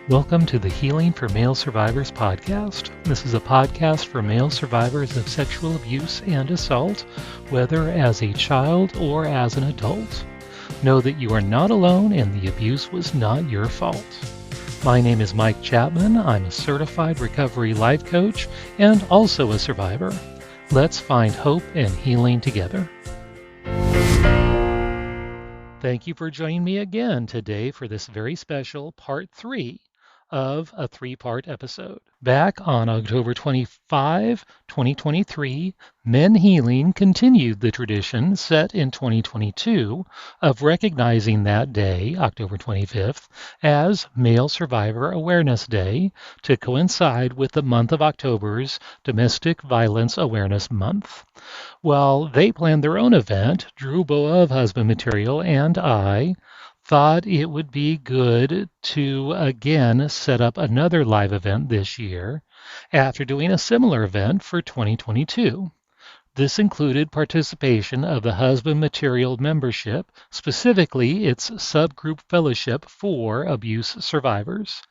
Welcome to the Healing for Male Survivors podcast. This is a podcast for male survivors of sexual abuse and assault, whether as a child or as an adult. Know that you are not alone and the abuse was not your fault. My name is Mike Chapman. I'm a certified recovery life coach and also a survivor. Let's find hope and healing together. Thank you for joining me again today for this very special part 3 of a 3-part episode. Back on October 25, 2023, Men Healing continued the tradition set in 2022 of recognizing that day, October 25th, as Male Survivor Awareness Day to coincide with the month of October's Domestic Violence Awareness Month. Well, they planned their own event. Drew Boa of Husband Material and I thought it would be good to again set up another live event this year after doing a similar event for 2022. This included participation of the Husband Material membership, specifically its subgroup fellowship for abuse survivors.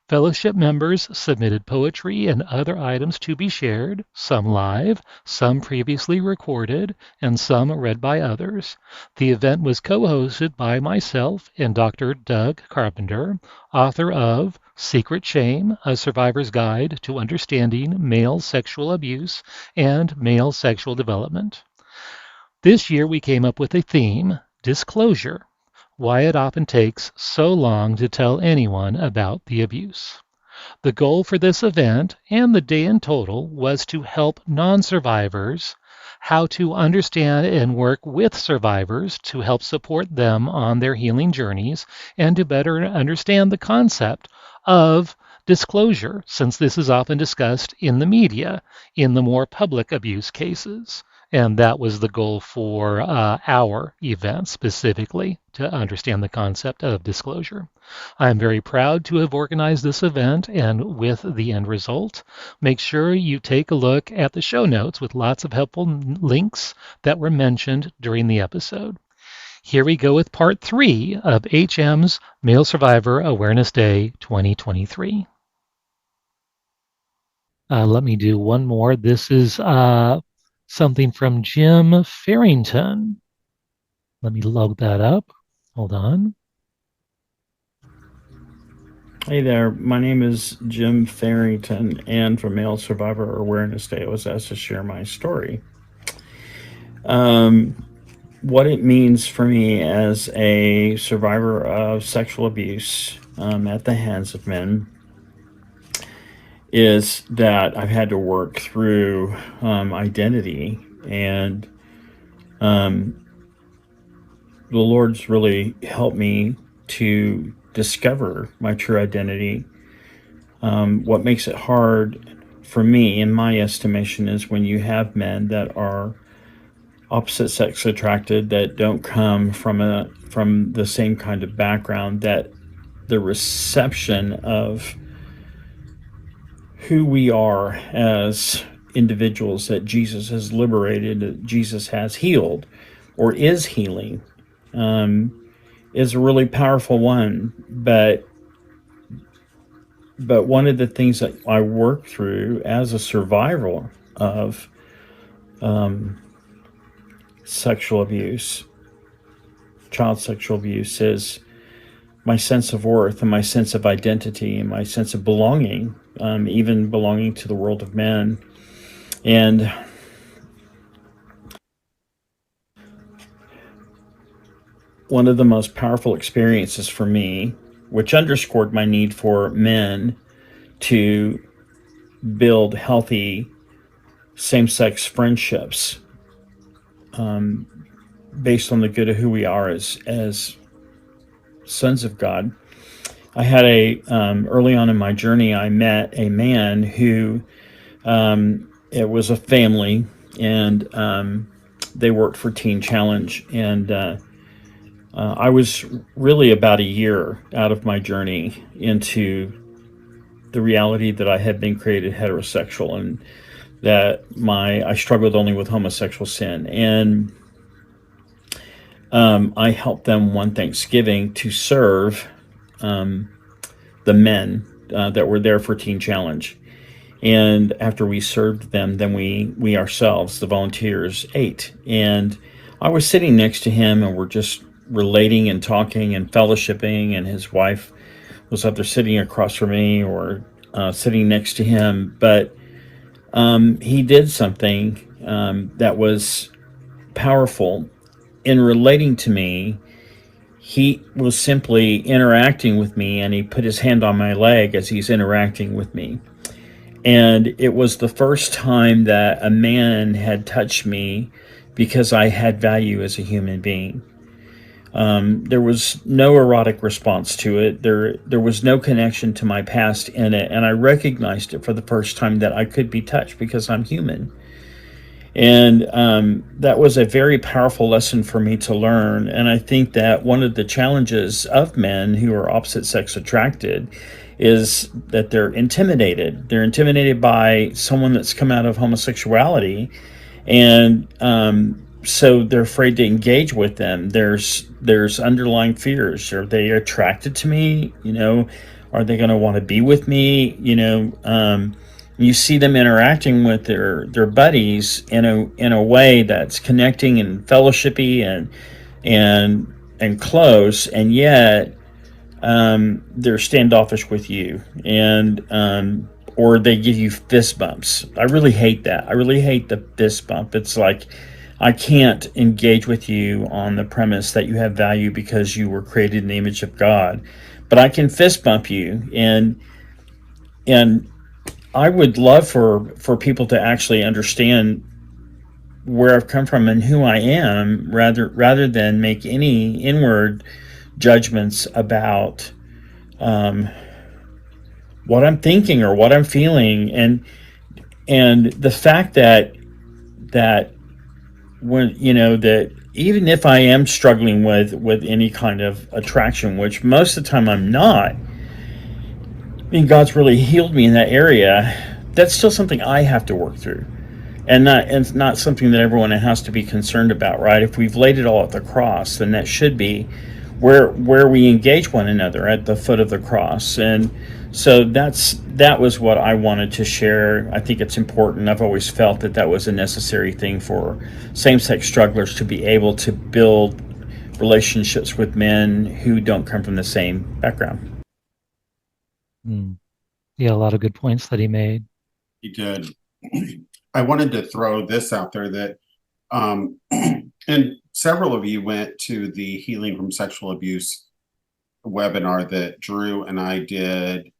Fellowship members submitted poetry and other items to be shared, some live, some previously recorded, and some read by others. The event was co-hosted by myself and Dr. Doug Carpenter, author of Secret Shame, A Survivor's Guide to Understanding Male Sexual Abuse and Male Sexual Development. This year we came up with a theme, disclosure. Why it often takes so long to tell anyone about the abuse. The goal for this event and the day in total was to help non-survivors how to understand and work with survivors to help support them on their healing journeys and to better understand the concept of disclosure, since this is often discussed in the media in the more public abuse cases. And that was the goal for our event specifically, to understand the concept of disclosure. I'm very proud to have organized this event and with the end result. Make sure you take a look at the show notes with lots of helpful links that were mentioned during the episode. Here we go with part 3 of HM's Male Survivor Awareness Day 2023. Let me do one more. This is something from Jim Farrington. Let me load that up. Hold on. Hey there, my name is Jim Farrington, and for Male Survivor Awareness Day, I was asked to share my story. What it means for me as a survivor of sexual abuse at the hands of men is that I've had to work through identity, and the Lord's really helped me to discover my true identity. What makes it hard for me, in my estimation, is when you have men that are opposite sex attracted, that don't come from the same kind of background, that the reception of who we are as individuals that Jesus has liberated, that Jesus has healed or is healing, is a really powerful one. But one of the things that I work through as a survivor of sexual abuse, child sexual abuse, is my sense of worth and my sense of identity and my sense of belonging, even belonging to the world of men. And one of the most powerful experiences for me, which underscored my need for men to build healthy same-sex friendships based on the good of who we are as sons of God. I had early on in my journey, I met a man who, it was a family, and they worked for Teen Challenge, and I was really about a year out of my journey into the reality that I had been created heterosexual, and that I struggled only with homosexual sin. And I helped them one Thanksgiving to serve the men that were there for Teen Challenge. And after we served them, then we ourselves, the volunteers, ate. And I was sitting next to him, and we're just relating and talking and fellowshipping. And his wife was either sitting across from me or sitting next to him. But he did something that was powerful in relating to me. He was simply interacting with me, and he put his hand on my leg as he's interacting with me. And it was the first time that a man had touched me because I had value as a human being. There was no erotic response to it. There was no connection to my past in it, and I recognized it for the first time that I could be touched because I'm human. And that was a very powerful lesson for me to learn. And I think that one of the challenges of men who are opposite sex attracted is that they're intimidated. They're intimidated by someone that's come out of homosexuality, and so they're afraid to engage with them. There's underlying fears. Are they attracted to me? Are they going to want to be with me? You see them interacting with their buddies in a way that's connecting and fellowshippy and close, and yet they're standoffish with you, and or they give you fist bumps. I really hate that. I really hate the fist bump. It's like I can't engage with you on the premise that you have value because you were created in the image of God, but I can fist bump you, and I would love for people to actually understand where I've come from and who I am, rather than make any inward judgments about what I'm thinking or what I'm feeling. And the fact that when that even if I am struggling with any kind of attraction, which most of the time I'm not, I mean, God's really healed me in that area. That's still something I have to work through, and not something that everyone has to be concerned about, right? If we've laid it all at the cross, then that should be where we engage one another, at the foot of the cross. And so that was what I wanted to share. I think it's important. I've always felt that was a necessary thing for same-sex strugglers to be able to build relationships with men who don't come from the same background. Hmm. Yeah, a lot of good points that he made. He did. I wanted to throw this out there that, and several of you went to the Healing from Sexual Abuse webinar that Drew and I did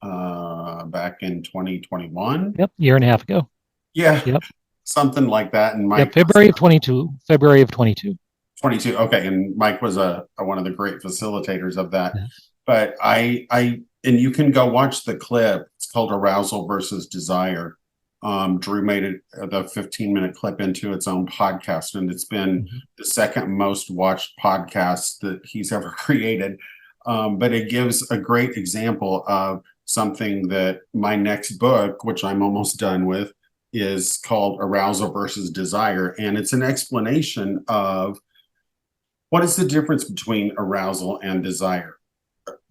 back in 2021. Yep, year and a half ago. Yeah, Yep. something like that. And Mike, February of 22. February of 22. 22. Okay, and Mike was one of the great facilitators of that. Yes. But and you can go watch the clip. It's called Arousal versus Desire. Drew made it the 15-minute clip into its own podcast, and it's been the second most watched podcast that he's ever created. But it gives a great example of something that my next book, which I'm almost done with, is called Arousal versus Desire. And it's an explanation of what is the difference between arousal and desire.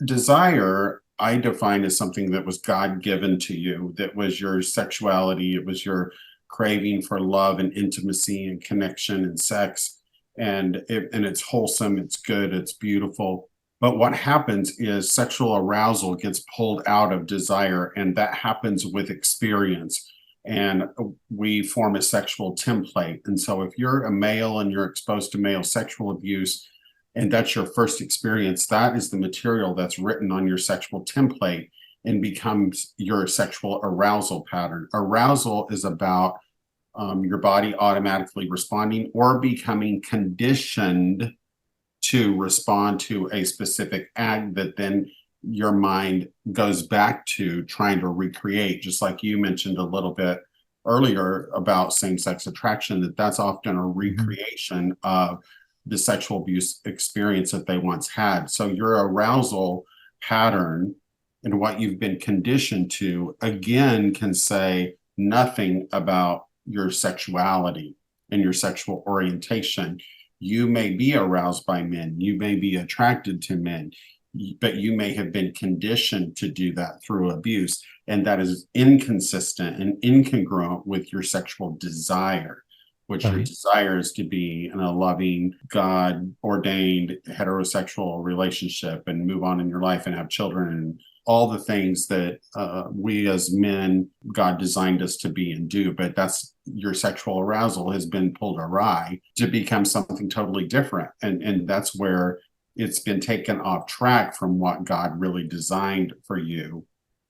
Desire, I define as something that was God-given to you, that was your sexuality, it was your craving for love and intimacy and connection and sex, and it's wholesome, it's good, it's beautiful. But what happens is sexual arousal gets pulled out of desire, and that happens with experience. And we form a sexual template. And so if you're a male and you're exposed to male sexual abuse, and that's your first experience, that is the material that's written on your sexual template and becomes your sexual arousal pattern. Arousal is about your body automatically responding or becoming conditioned to respond to a specific act that then your mind goes back to trying to recreate, just like you mentioned a little bit earlier about same-sex attraction, that's often a recreation of the sexual abuse experience that they once had. So your arousal pattern and what you've been conditioned to, again, can say nothing about your sexuality and your sexual orientation. You may be aroused by men. You may be attracted to men. but you may have been conditioned to do that through abuse, and that is inconsistent and incongruent with your sexual desire, which your Right. desire is to be in a loving, God ordained heterosexual relationship and move on in your life and have children and all the things that we as men, God designed us to be and do. But that's your sexual arousal has been pulled awry to become something totally different. And that's where it's been taken off track from what God really designed for you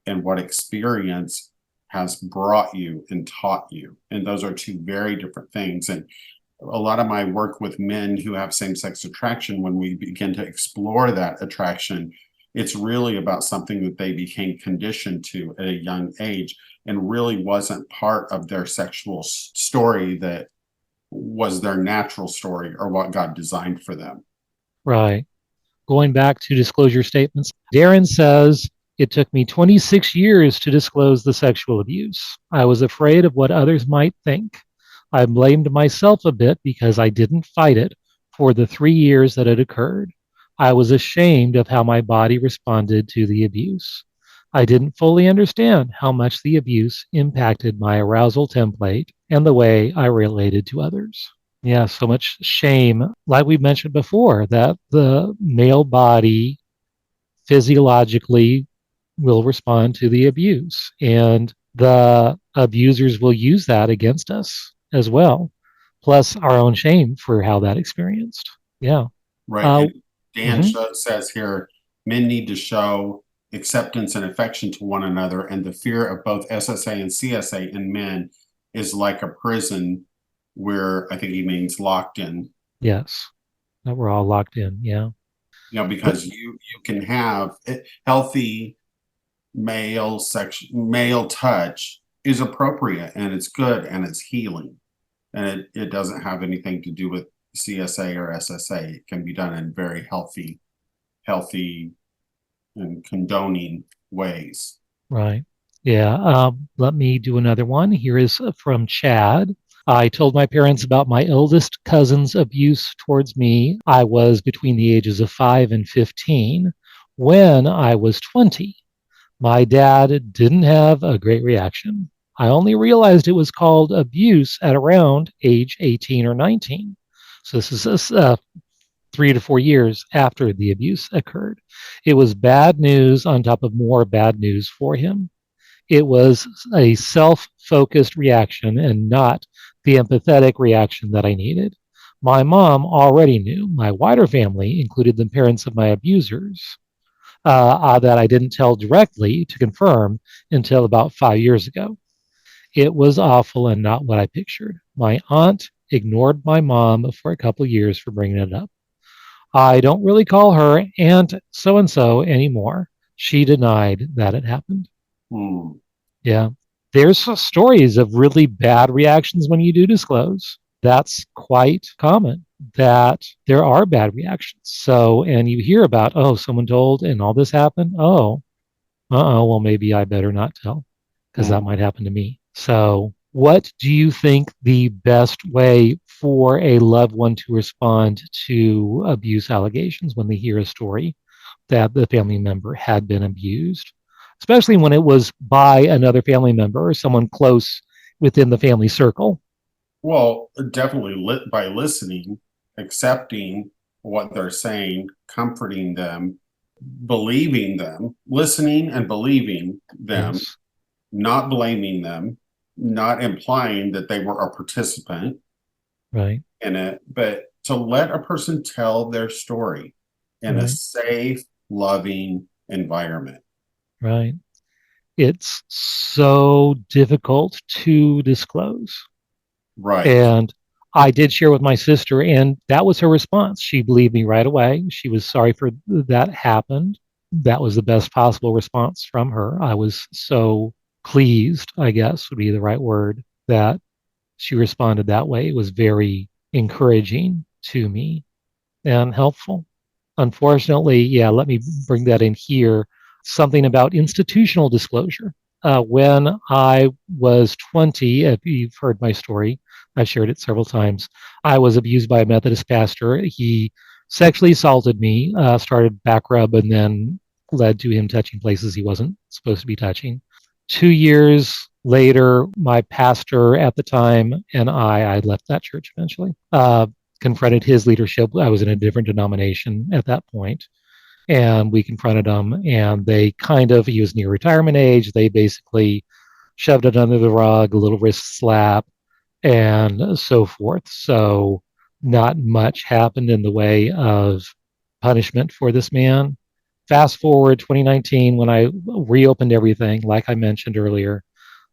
and what experience has brought you and taught you. And those are two very different things. And a lot of my work with men who have same-sex attraction, when we begin to explore that attraction, it's really about something that they became conditioned to at a young age and really wasn't part of their sexual story that was their natural story or what God designed for them. Right. Going back to disclosure statements, Darren says, it took me 26 years to disclose the sexual abuse. I was afraid of what others might think. I blamed myself a bit because I didn't fight it for the 3 years that it occurred. I was ashamed of how my body responded to the abuse. I didn't fully understand how much the abuse impacted my arousal template and the way I related to others. Yeah, so much shame. Like we mentioned before, that the male body physiologically will respond to the abuse, and the abusers will use that against us as well, plus our own shame for how that experienced. Yeah. Right. Uh, And Dan mhm. says here, men need to show acceptance and affection to one another, and the fear of both SSA and CSA in men is like a prison where I think he means locked in. Yes, that we're all locked in. Yeah. But Because you can have healthy male touch is appropriate and it's good and it's healing, and it doesn't have anything to do with CSA or SSA. It can be done in very healthy and condoning ways. right. Yeah. Let me do another one. Here is from Chad. I told my parents about my eldest cousin's abuse towards me. I was between the ages of 5 and 15 when I was 20. My dad didn't have a great reaction. I only realized it was called abuse at around age 18 or 19. So this is 3 to 4 years after the abuse occurred. It was bad news on top of more bad news for him. It was a self focused reaction and not the empathetic reaction that I needed. My mom already knew. My wider family included the parents of my abusers that I didn't tell directly to confirm until about 5 years ago. It was awful and not what I pictured. My aunt ignored my mom for a couple of years for bringing it up. I don't really call her Aunt so and so anymore. She denied that it happened. Hmm. Yeah. There's stories of really bad reactions when you do disclose. That's quite common that there are bad reactions. So, and you hear about, oh, someone told and all this happened. Oh, well, maybe I better not tell because that Hmm. might happen to me. So, what do you think the best way for a loved one to respond to abuse allegations when they hear a story that the family member had been abused, especially when it was by another family member or someone close within the family circle? Well, definitely by listening, accepting what they're saying, comforting them, believing them, listening and believing them, Yes, not blaming them, not implying that they were a participant right, in it, but to let a person tell their story in a right, safe, loving environment. right. It's so difficult to disclose. Right. And I did share with my sister, and that was her response. She believed me right away. She was sorry for that happened. That was the best possible response from her. I was so pleased, I guess would be the right word, that she responded that way. It was very encouraging to me and helpful. Unfortunately, yeah, let me bring that in here. Something about institutional disclosure. When I was 20, if you've heard my story, I've shared it several times. I was abused by a Methodist pastor. He sexually assaulted me, started back rub, and then led to him touching places he wasn't supposed to be touching. 2 years later, my pastor at the time and I left that church eventually, confronted his leadership. I was in a different denomination at that point, and we confronted him, and they he was near retirement age. They basically shoved it under the rug, a little wrist slap, and so forth. So, not much happened in the way of punishment for this man. Fast forward 2019, when I reopened everything, like I mentioned earlier,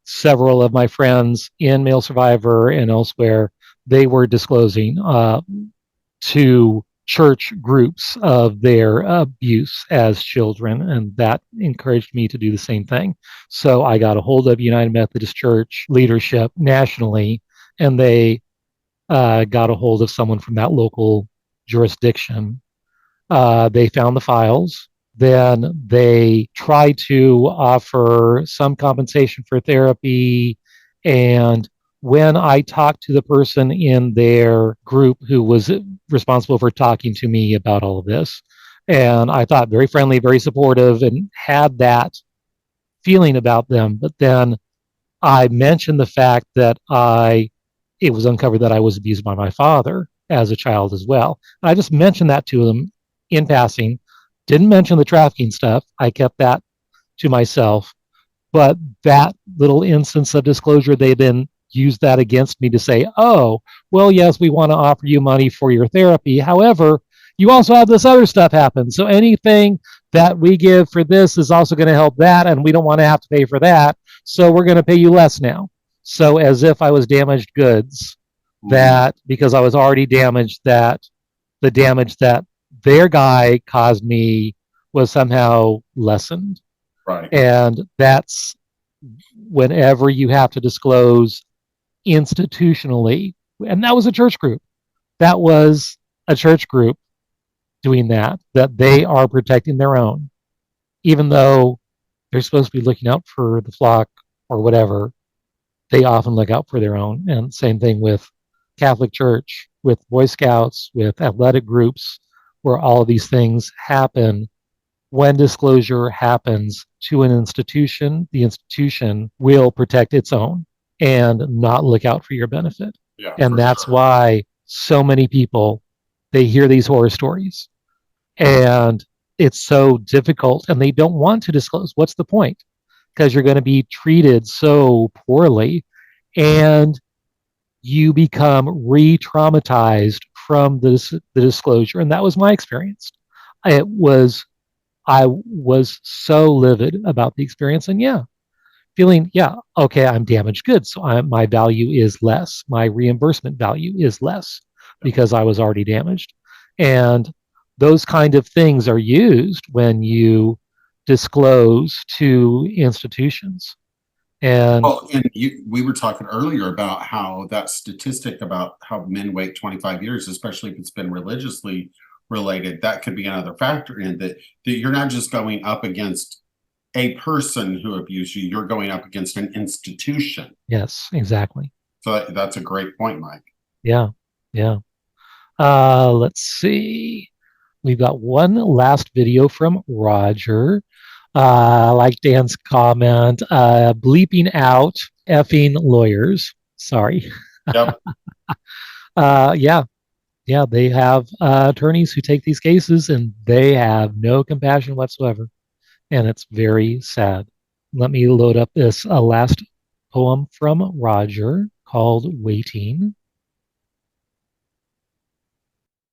several of my friends in Male Survivor and elsewhere, they were disclosing to church groups of their abuse as children, and that encouraged me to do the same thing. So I got a hold of United Methodist Church leadership nationally, and they got a hold of someone from that local jurisdiction. They found the files. Then they tried to offer some compensation for therapy. And when I talked to the person in their group who was responsible for talking to me about all of this, and I thought very friendly, very supportive, and had that feeling about them. But then I mentioned the fact that it was uncovered that I was abused by my father as a child as well. And I just mentioned that to them in passing. Didn't mention the trafficking stuff. I kept that to myself. But that little instance of disclosure, they then used that against me to say, oh, well, yes, we want to offer you money for your therapy. However, you also have this other stuff happen. So anything that we give for this is also going to help that, and we don't want to have to pay for that. So we're going to pay you less now. So as if I was damaged goods, that because I was already damaged, that the damage that their guy caused me was somehow lessened. Right. And that's whenever you have to disclose institutionally. And that was a church group. That was a church group doing that they are protecting their own, even though they're supposed to be looking out for the flock or whatever. They often look out for their own. And same thing with Catholic Church, with Boy Scouts, with athletic groups, where all of these things happen. When disclosure happens to an institution, the institution will protect its own and not look out for your benefit. Yeah, and that's sure why so many people, they hear these horror stories and it's so difficult and they don't want to disclose. What's the point? Because you're going to be treated so poorly and you become re-traumatized from the disclosure. And that was my experience. I was so livid about the experience, and feeling, okay, I'm damaged goods, so my value is less. My reimbursement value is less because I was already damaged. And those kind of things are used when you disclose to institutions. And we were talking earlier about how that statistic about how men wait 25 years, especially if it's been religiously related, that could be another factor in that you're not just going up against a person who abused you, you're going up against an institution. Yes, exactly. So that's a great point, Mike. Yeah. Let's see. We've got one last video from Roger. Like Dan's comment, bleeping out effing lawyers. Sorry. Yep. Yeah, they have attorneys who take these cases and they have no compassion whatsoever. And it's very sad. Let me load up this last poem from Roger called Waiting.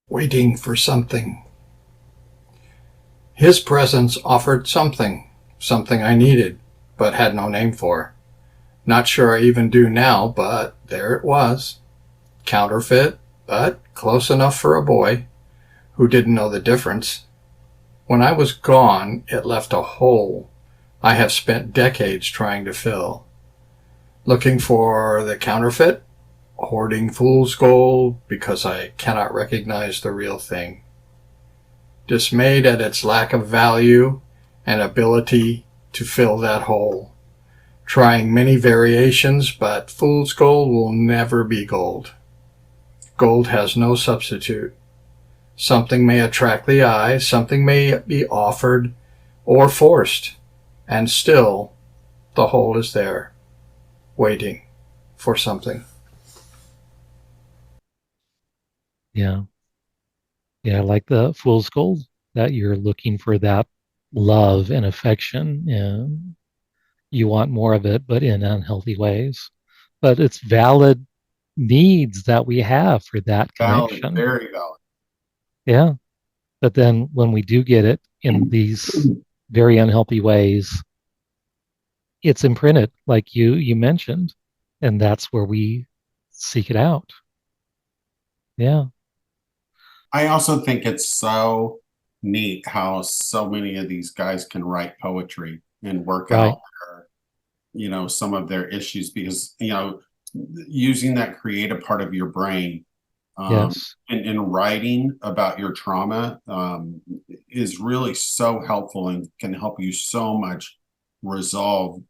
Waiting for something. His presence offered something I needed, but had no name for. Not sure I even do now, but there it was. Counterfeit, but close enough for a boy who didn't know the difference. When I was gone, it left a hole I have spent decades trying to fill. Looking for the counterfeit, hoarding fool's gold because I cannot recognize the real thing. Dismayed at its lack of value and ability to fill that hole. Trying many variations, but fool's gold will never be gold. Gold has no substitute. Something may attract the eye, something may be offered or forced, and still the hole is there, waiting for something. Yeah. Yeah, like the fool's gold, that you're looking for that love and affection, and you want more of it, but in unhealthy ways. But it's valid needs that we have for that Valid, connection. very valid. Yeah. But then when we do get it in these very unhealthy ways, it's imprinted, like you mentioned, and that's where we seek it out. Yeah. I also think it's so neat how so many of these guys can write poetry and work Right. out some of their issues because, using that creative part of your brain Yes. in writing about your trauma is really so helpful and can help you so much resolve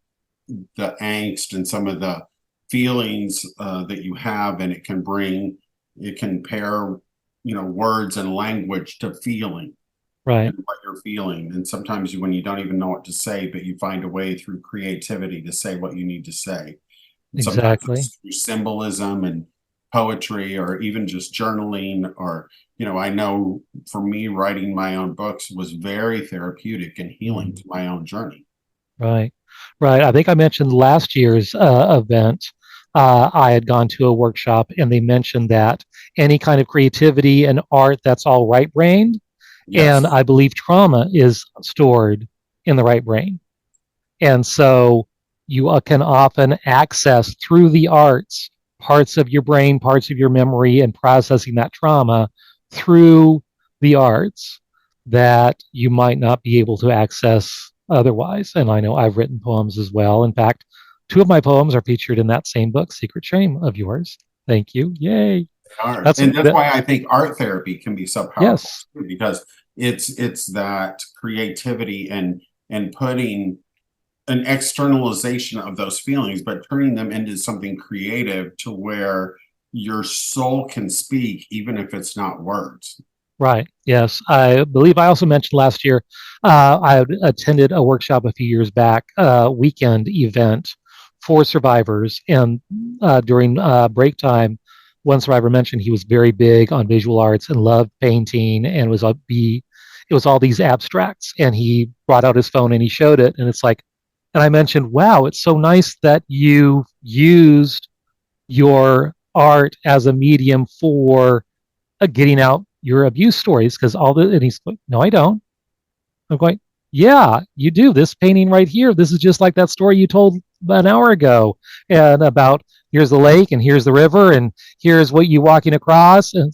the angst and some of the feelings that you have, and it can pair, words and language to feeling Right. and what you're feeling. And sometimes when you don't even know what to say, but you find a way through creativity to say what you need to say. And sometimes Exactly. it's through symbolism and poetry or even just journaling or, I know for me, writing my own books was very therapeutic and healing to my own journey. Right. Right. I think I mentioned last year's event. I had gone to a workshop and they mentioned that any kind of creativity and art, that's all right brained. And Yes. I believe trauma is stored in the right brain. And so you can often access through the arts parts of your brain, parts of your memory, and processing that trauma through the arts that you might not be able to access otherwise. And I know I've written poems as well. In fact, two of my poems are featured in that same book, Secret Shame of yours. Thank you. Yay. Are. That's And that's that. why I think art therapy can be so powerful Yes. too, because it's that creativity and putting an externalization of those feelings, but turning them into something creative to where your soul can speak, even if it's not words. Right. Yes. I believe I also mentioned last year, I had attended a workshop a few years back, a weekend event for survivors. And during break time, one survivor mentioned he was very big on visual arts and loved painting and it was all these abstracts. And he brought out his phone and he showed it. And it's like, and I mentioned, wow, it's so nice that you used your art as a medium for getting out your abuse stories because and he's like, no, I don't. I'm going, yeah, you do. This painting right here, this is just like that story you told an hour ago, and about here's the lake and here's the river and here's what you walking across. And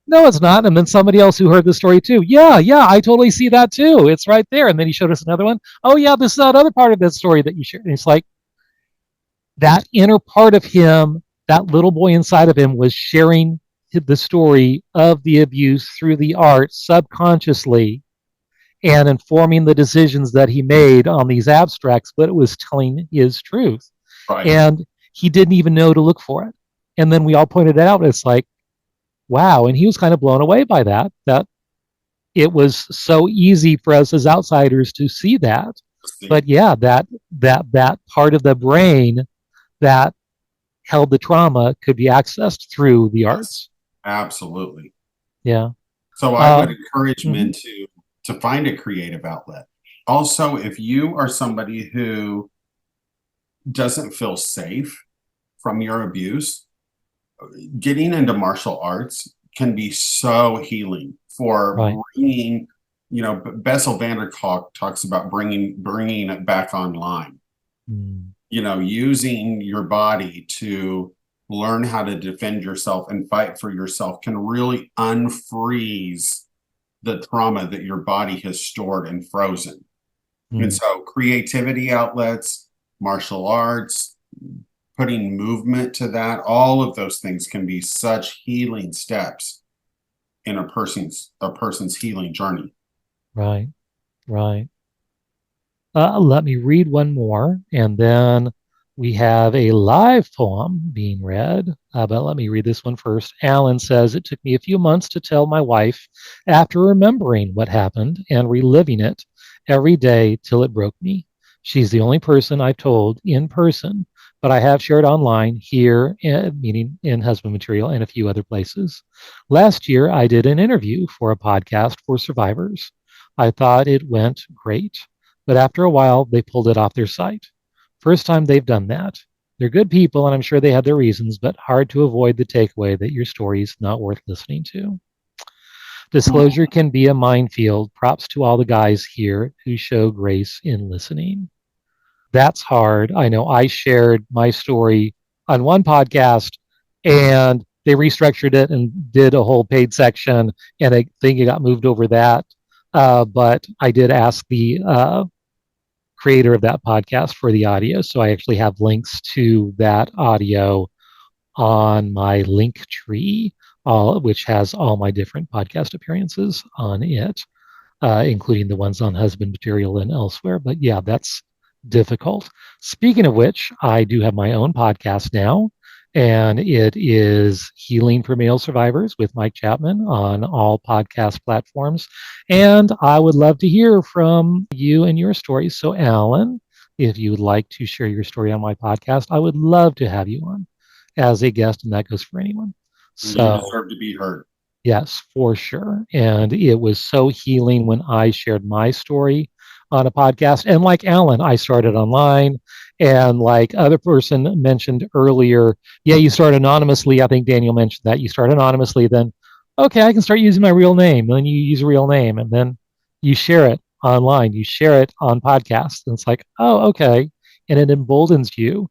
no, it's not. And then somebody else who heard the story too. Yeah, yeah, I totally see that too. It's right there. And then he showed us another one. Oh yeah, this is that other part of that story that you shared. And it's like that inner part of him, that little boy inside of him was sharing the story of the abuse through the art subconsciously and informing the decisions that he made on these abstracts, but it was telling his truth. Right. And he didn't even know to look for it. And then we all pointed it out. It's like, wow. And he was kind of blown away by that it was so easy for us as outsiders to see that. But yeah, that part of the brain that held the trauma could be accessed through the Yes, arts. absolutely. Yeah. So I would Uh, encourage men mhm. to find a creative outlet. Also, if you are somebody who doesn't feel safe from your abuse, getting into martial arts can be so healing for Right. bringing, Bessel van der Kolk talks about bringing it back online, Mm. using your body to learn how to defend yourself and fight for yourself can really unfreeze the trauma that your body has stored and frozen. And Mm. so creativity outlets, martial arts, putting movement to that, all of those things can be such healing steps in a person's healing journey. Right. Right. Let me read one more and then We have a live poem being read, but let me read this one first. Alan says, it took me a few months to tell my wife after remembering what happened and reliving it every day till it broke me. She's the only person I've told in person, but I have shared online here, meaning in husband material and a few other places. Last year, I did an interview for a podcast for survivors. I thought it went great, but after a while, they pulled it off their site. First time they've done that. They're good people, and I'm sure they have their reasons, but hard to avoid the takeaway that your story's not worth listening to. Disclosure can be a minefield. Props to all the guys here who show grace in listening. That's hard. I know I shared my story on one podcast and they restructured it and did a whole paid section, and I think it got moved over that. But I did ask the creator of that podcast for the audio. So I actually have links to that audio on my link tree, which has all my different podcast appearances on it, including the ones on husband material and elsewhere. But yeah, that's difficult. Speaking of which, I do have my own podcast now, and it is Healing for Male Survivors with Mike Chapman on all podcast platforms. And I would love to hear from you and your stories. So, Alan, if you would like to share your story on my podcast, I would love to have you on as a guest, and that goes for anyone. You So, deserve to be heard. yes, for sure. And it was so healing when I shared my story on a podcast. And like Alan, I started online. And like other person mentioned earlier, yeah, you start anonymously. I think Daniel mentioned that you start anonymously, then, okay, I can start using my real name. And then you use a real name, and then you share it online. You share it on podcasts. And it's like, oh, okay. And it emboldens you.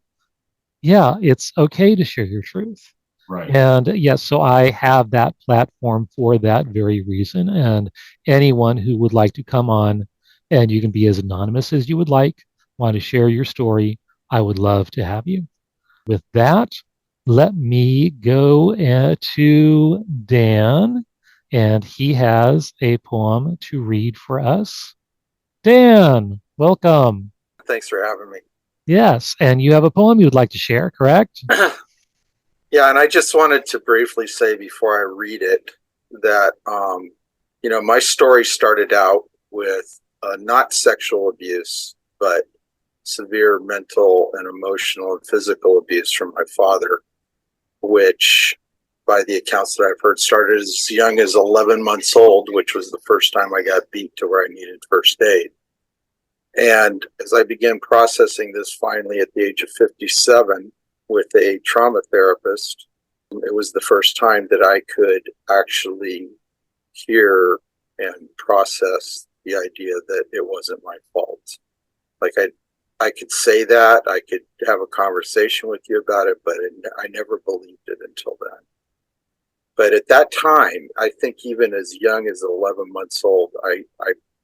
Yeah, it's okay to share your truth. Right. And yes, so I have that platform for that very reason. And anyone who would like to come on, and you can be as anonymous as you would like, want to share your story, I would love to have you. With that, let me go to Dan, and he has a poem to read for us. Dan, welcome. Thanks for having me. Yes, and you have a poem you would like to share, correct? Yeah, and I just wanted to briefly say before I read it that, my story started out with not sexual abuse, but severe mental and emotional and physical abuse from my father, which, by the accounts that I've heard, started as young as 11 months old, which was the first time I got beat to where I needed first aid. And as I began processing this finally at the age of 57 with a trauma therapist, it was the first time that I could actually hear and process the idea that it wasn't my fault. Like I could say that, I could have a conversation with you about it, but I never believed it until then. But at that time, I think even as young as 11 months old, I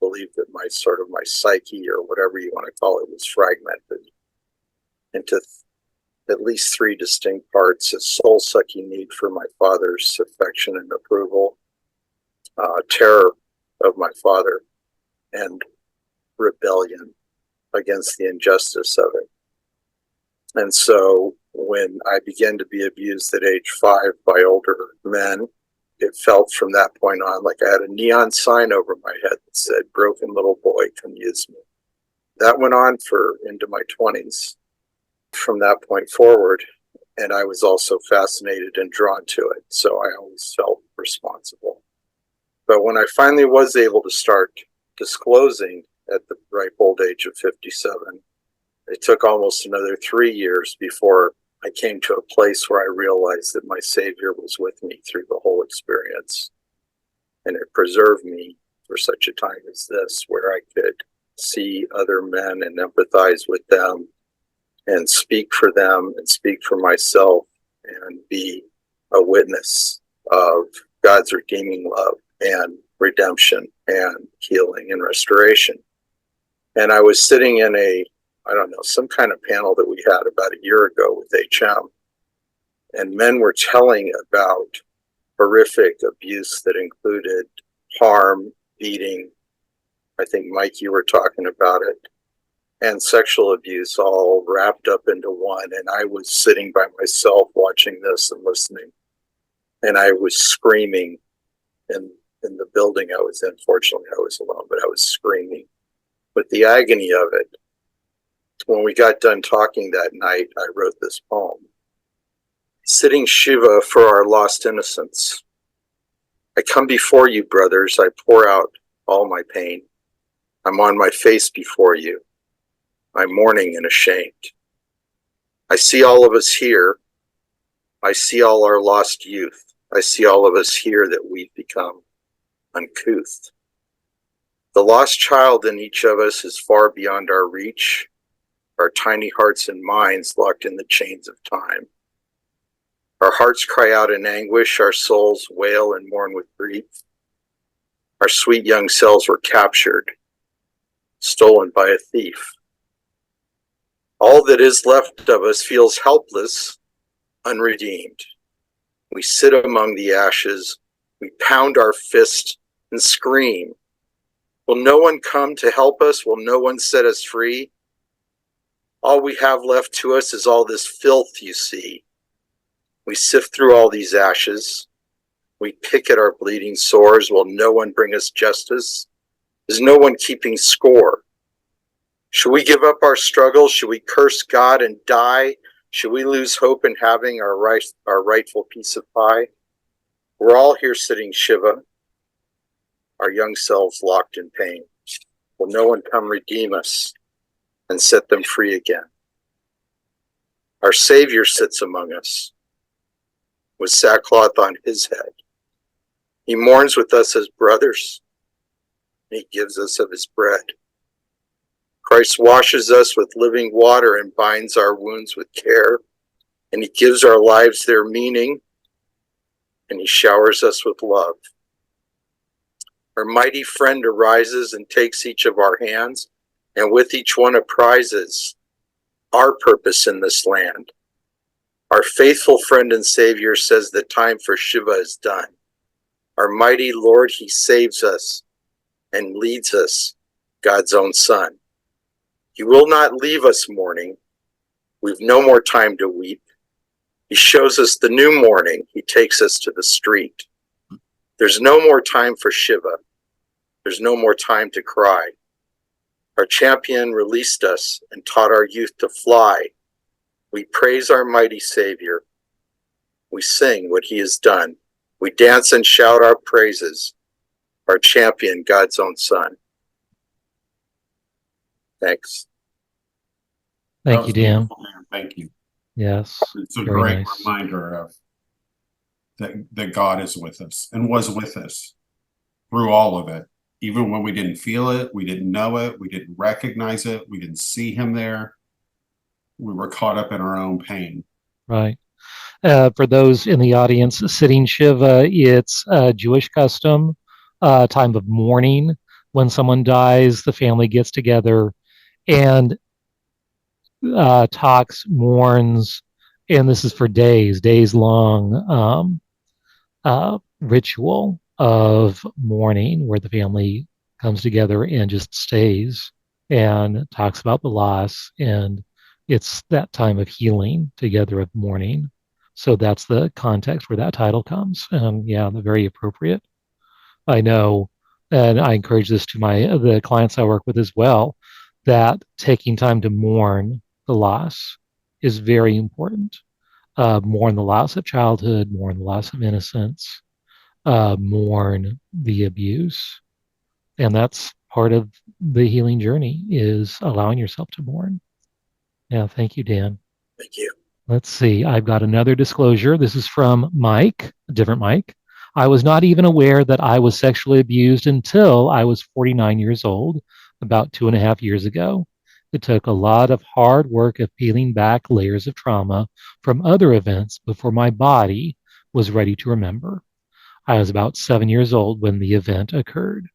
believed that my psyche, or whatever you want to call it, was fragmented into at least three distinct parts: a soul-sucking need for my father's affection and approval, terror of my father, and rebellion against the injustice of it. And so when I began to be abused at age 5 by older men, it felt from that point on like I had a neon sign over my head that said, "Broken little boy, come use me." That went on for into my 20s from that point forward. And I was also fascinated and drawn to it. So I always felt responsible. But when I finally was able to start disclosing at the ripe old age of 57, it took almost another 3 years before I came to a place where I realized that my Savior was with me through the whole experience. And it preserved me for such a time as this, where I could see other men and empathize with them and speak for them and speak for myself and be a witness of God's redeeming love and redemption and healing and restoration. And I was sitting in some kind of panel that we had about a year ago with HM, and men were telling about horrific abuse that included harm, beating. I think, Mike, you were talking about it. and sexual abuse all wrapped up into one. And I was sitting by myself watching this and listening. And I was screaming in the building I was in. Fortunately, I was alone, but I was screaming with the agony of it. When we got done talking that night, I wrote this poem. Sitting Shiva for our lost innocence. I come before you, brothers. I pour out all my pain. I'm on my face before you. I'm mourning and ashamed. I see all of us here. I see all our lost youth. I see all of us here that we've become uncouth. The lost child in each of us is far beyond our reach, our tiny hearts and minds locked in the chains of time. Our hearts cry out in anguish, our souls wail and mourn with grief. Our sweet young selves were captured, stolen by a thief. All that is left of us feels helpless, unredeemed. We sit among the ashes, we pound our fist and scream. Will no one come to help us? Will no one set us free? All we have left to us is all this filth you see. We sift through all these ashes. We pick at our bleeding sores. Will no one bring us justice? Is no one keeping score? Should we give up our struggle? Should we curse God and die? Should we lose hope in having our rightful piece of pie? We're all here sitting Shiva, our young selves locked in pain. Will no one come redeem us and set them free again? Our Savior sits among us with sackcloth on his head. He mourns with us as brothers, and he gives us of his bread. Christ washes us with living water and binds our wounds with care, and he gives our lives their meaning, and he showers us with love. Our mighty friend arises and takes each of our hands, and with each one apprizes our purpose in this land. Our faithful friend and Savior says that time for Shiva is done. Our mighty Lord, he saves us and leads us, God's own Son. He will not leave us mourning. We've no more time to weep. He shows us the new morning. He takes us to the street. There's no more time for Shiva. There's no more time to cry. Our champion released us and taught our youth to fly. We praise our mighty Savior. We sing what he has done. We dance and shout our praises. Our champion, God's own Son. Thanks. Thank you, Dan. Thank you. Yes. It's a very great nice. reminder of that God is with us and was with us through all of it. Even when we didn't feel it, we didn't know it, we didn't recognize it, we didn't see him there. We were caught up in our own pain. Right. For those in the audience, sitting Shiva, it's a Jewish custom, time of mourning. When someone dies, the family gets together and talks, mourns, and this is for days long ritual of mourning where the family comes together and just stays and talks about the loss. And it's that time of healing together, of mourning. So that's the context where that title comes. And yeah, they're very appropriate. I know, and I encourage this to the clients I work with as well, that taking time to mourn the loss is very important. Mourn the loss of childhood, mourn the loss of innocence, mourn the abuse. And that's part of the healing journey, is allowing yourself to mourn. Yeah, thank you, Dan. Thank you. Let's see. I've got another disclosure. This is from Mike, a different Mike. I was not even aware that I was sexually abused until I was 49 years old, about 2.5 years ago. It took a lot of hard work of peeling back layers of trauma from other events before my body was ready to remember. I was about 7 years old when the event occurred.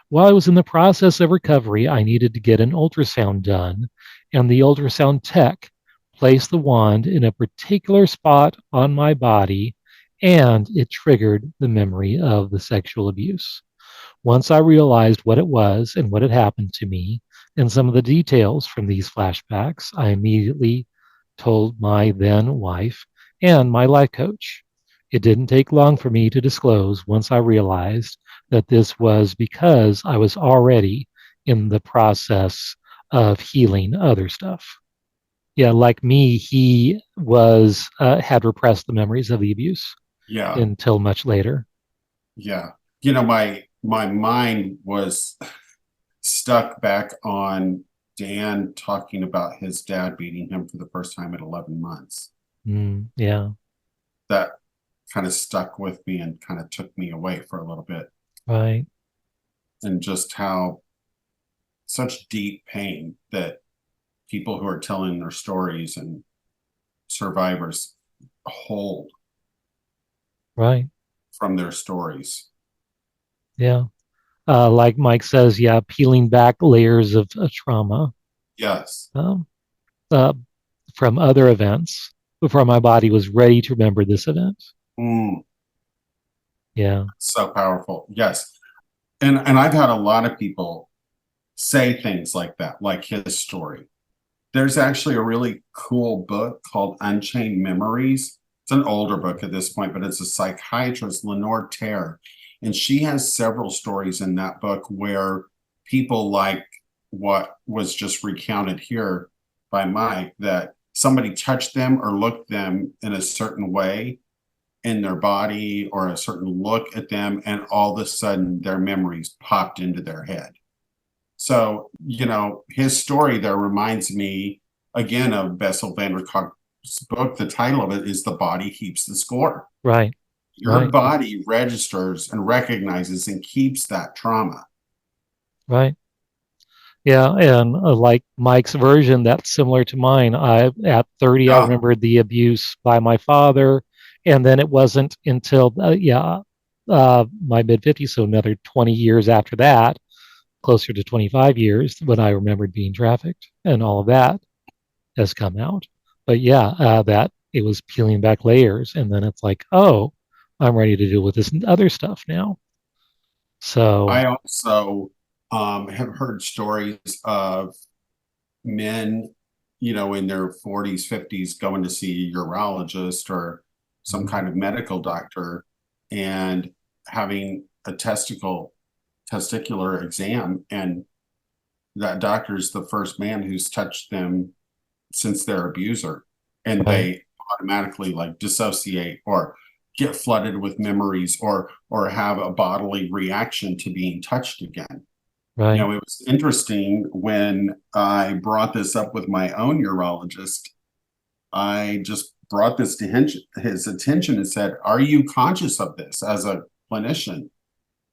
While I was in the process of recovery, I needed to get an ultrasound done, and the ultrasound tech placed the wand in a particular spot on my body, and it triggered the memory of the sexual abuse. Once I realized what it was and what had happened to me, and some of the details from these flashbacks I immediately told my then wife and my life coach. It didn't take long for me to disclose once I realized that this was because I was already in the process of healing other stuff. Yeah, like me, he was had repressed the memories of the abuse Yeah. until much later. Yeah. My mind was stuck back on Dan talking about his dad beating him for the first time at 11 months. Yeah. That kind of stuck with me and kind of took me away for a little bit. Right. And just how such deep pain that people who are telling their stories and survivors hold Right. from their stories. Yeah. Like Mike says, yeah, peeling back layers of trauma Yes. uh, from other events before my body was ready to remember this event. Yeah. So powerful. Yes. And I've had a lot of people say things like that, like his story. There's actually a really cool book called Unchained Memories. It's an older book at this point, but it's a psychiatrist, Lenore Terr, and she has several stories in that book where people like what was just recounted here by Mike, that somebody touched them or looked them in a certain way in their body or a certain look at them, and all of a sudden their memories popped into their head. So, his story there reminds me again of Bessel van der Kolk's book. The title of it is The Body Keeps the Score. Right. Your body registers and recognizes and keeps that trauma. Right. Yeah, and like Mike's version, that's similar to mine. At 30, I remembered the abuse by my father, and then it wasn't until my mid 50s, so another 20 years after that, closer to 25 years, when I remembered being trafficked, and all of that has come out. But yeah, that it was peeling back layers, and then it's like, oh, I'm ready to deal with this other stuff now. So I also have heard stories of men, in their 40s, 50s going to see a urologist or some kind of medical doctor and having a testicular exam, and that doctor is the first man who's touched them since their abuser, and they automatically like dissociate or get flooded with memories or have a bodily reaction to being touched again. right. It was interesting when I brought this up with my own urologist. I just brought this to his attention and said, "Are you conscious of this as a clinician?"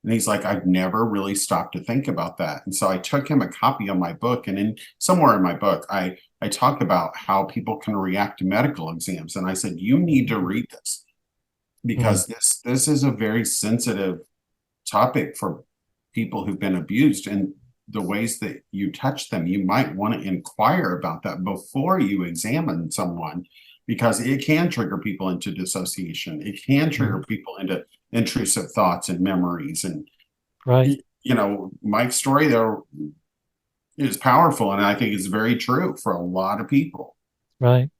And he's like, "I've never really stopped to think about that." And so I took him a copy of my book, and somewhere in my book, I talk about how people can react to medical exams. And I said, "You need to read this because this is a very sensitive topic for people who've been abused, and the ways that you touch them. You might want to inquire about that before you examine someone, because it can trigger people into dissociation. It can trigger people into intrusive thoughts and memories." And Mike's story there is powerful, and I think it's very true for a lot of people. Right.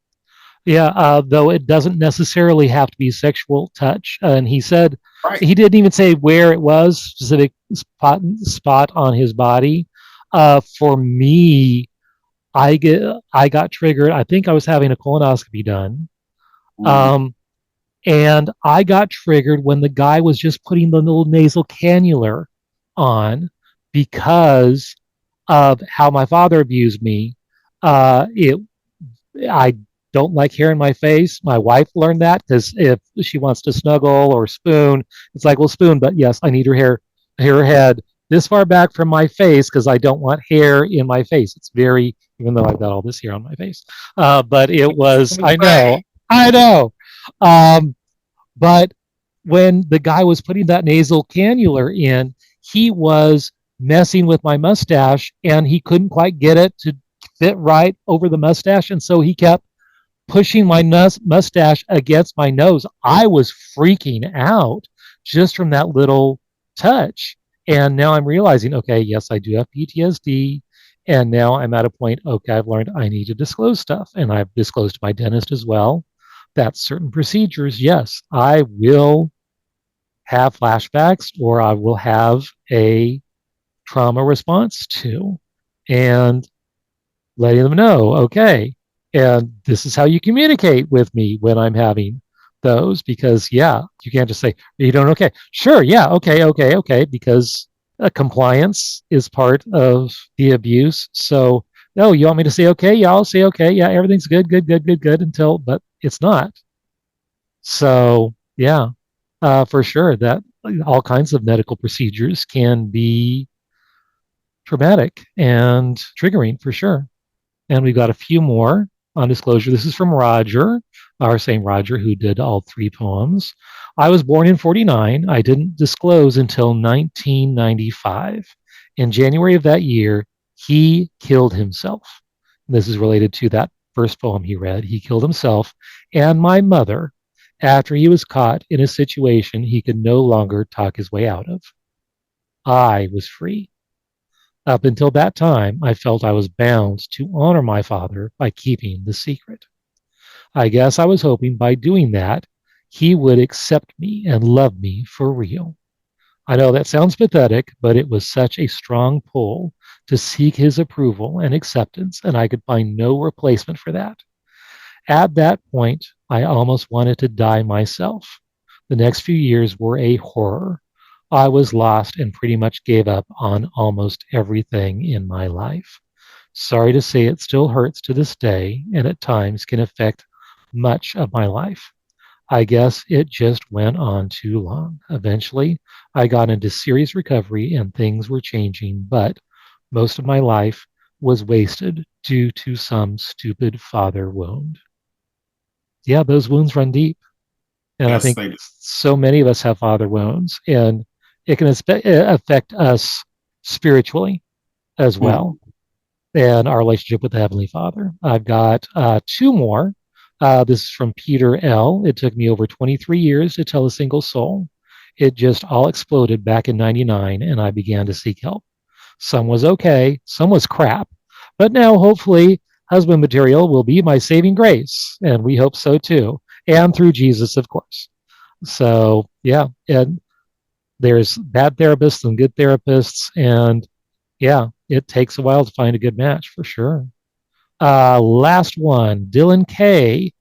Yeah, though it doesn't necessarily have to be sexual touch. And he said he didn't even say where it was, specific spot on his body. For me, I got triggered. I think I was having a colonoscopy done. And I got triggered when the guy was just putting the little nasal cannula on because of how my father abused me. I don't like hair in my face. My wife learned that because if she wants to snuggle or spoon, it's like, well, spoon, but yes, I need her head this far back from my face because I don't want hair in my face. It's very, even though I've got all this hair on my face. But it was, I know. But when the guy was putting that nasal cannula in, he was messing with my mustache and he couldn't quite get it to fit right over the mustache. And so he kept pushing my mustache against my nose. I was freaking out just from that little touch. And now I'm realizing, okay, yes, I do have PTSD. And now I'm at a point, okay, I've learned I need to disclose stuff. And I've disclosed to my dentist as well that certain procedures, yes, I will have flashbacks or I will have a trauma response to. And letting them know, okay, and this is how you communicate with me when I'm having those, because yeah, you can't just say, are you doing okay? Sure, yeah, okay, because compliance is part of the abuse. So, no, you want me to say okay? Yeah, I'll say okay. Yeah, everything's good until, but it's not. So, yeah, for sure that all kinds of medical procedures can be traumatic and triggering for sure. And we've got a few more on disclosure. This is from Roger, our same Roger who did all three poems. I was born in 49. I didn't disclose until 1995. In January of that year, he killed himself. This is related to that first poem he read. He killed himself and my mother after he was caught in a situation he could no longer talk his way out of. I was free. Up until that time, I felt I was bound to honor my father by keeping the secret. I guess I was hoping by doing that, he would accept me and love me for real. I know that sounds pathetic, but it was such a strong pull to seek his approval and acceptance, and I could find no replacement for that. At that point, I almost wanted to die myself. The next few years were a horror. I was lost and pretty much gave up on almost everything in my life. Sorry to say it still hurts to this day and at times can affect much of my life. I guess it just went on too long. Eventually, I got into serious recovery and things were changing, but most of my life was wasted due to some stupid father wound. Yeah, those wounds run deep. And I Yes, think they do. so many of us have father wounds, and it can affect us spiritually as Mhm. well, and our relationship with the Heavenly Father. I've got two more. This is from Peter L. It took me over 23 years to tell a single soul. It just all exploded back in 99, and I began to seek help. Some was okay, some was crap. But now, hopefully, husband material will be my saving grace. And we hope so too. And through Jesus, of course. So, yeah. And there's bad therapists and good therapists. And yeah, it takes a while to find a good match for sure. Last one, Dylan K.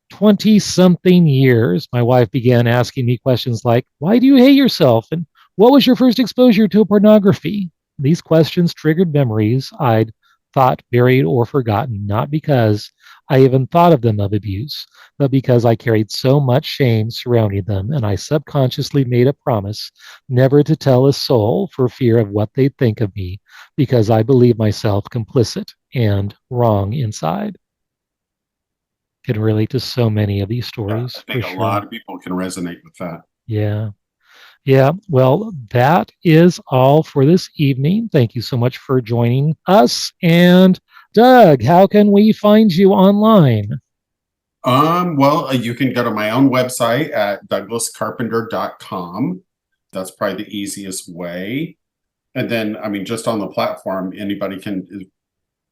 20 something years, my wife began asking me questions like, why do you hate yourself? And what was your first exposure to pornography? These questions triggered memories I'd thought buried or forgotten, not because I even thought of them of abuse, but because I carried so much shame surrounding them, and I subconsciously made a promise never to tell a soul for fear of what they'd think of me, because I believed myself complicit and wrong inside. Can relate to so many of these Yeah, stories I for think a sure. lot of people can resonate with that. Yeah. Yeah. Well, that is all for this evening. Thank you so much for joining us. And Doug, how can we find you online? Well, you can go to my own website at douglascarpenter.com. That's probably the easiest way. And then, I mean, just on the platform, anybody can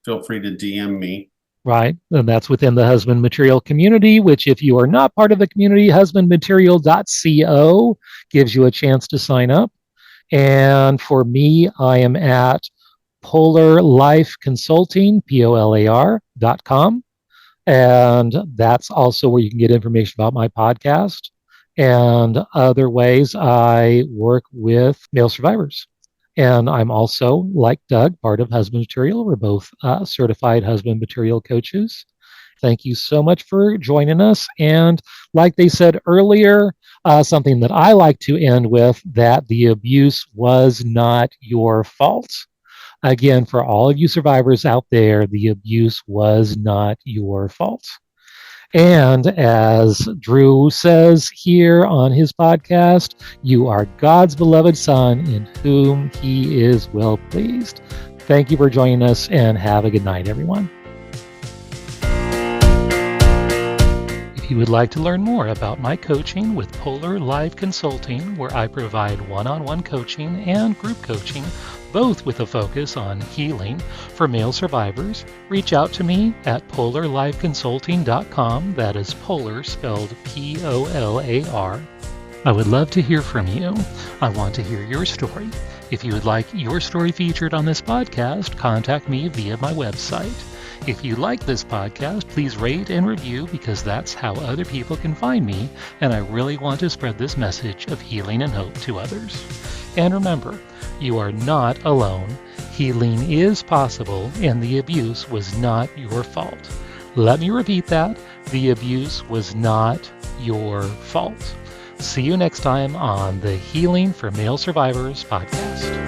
feel free to DM me. Right. And that's within the husband material community, which, if you are not part of the community, husbandmaterial.co gives you a chance to sign up. And for me, I am at Polar Life Consulting, POLAR.com. And that's also where you can get information about my podcast and other ways I work with male survivors. And I'm also, like Doug, part of Husband Material. We're both certified husband material coaches. Thank you so much for joining us. And like they said earlier, something that I like to end with, that the abuse was not your fault. Again, for all of you survivors out there, the abuse was not your fault. And as Drew says here on his podcast, you are God's beloved Son in whom he is well pleased. Thank you for joining us and have a good night, everyone. If you would like to learn more about my coaching with Polar Live Consulting, where I provide one-on-one coaching and group coaching, both with a focus on healing for male survivors, reach out to me at polarlifeconsulting.com. That is polar spelled Polar. I would love to hear from you. I want to hear your story. If you would like your story featured on this podcast, contact me via my website. If you like this podcast, please rate and review, because that's how other people can find me, and I really want to spread this message of healing and hope to others. And remember, you are not alone. Healing is possible, and the abuse was not your fault. Let me repeat that. The abuse was not your fault. See you next time on the Healing for Male Survivors podcast.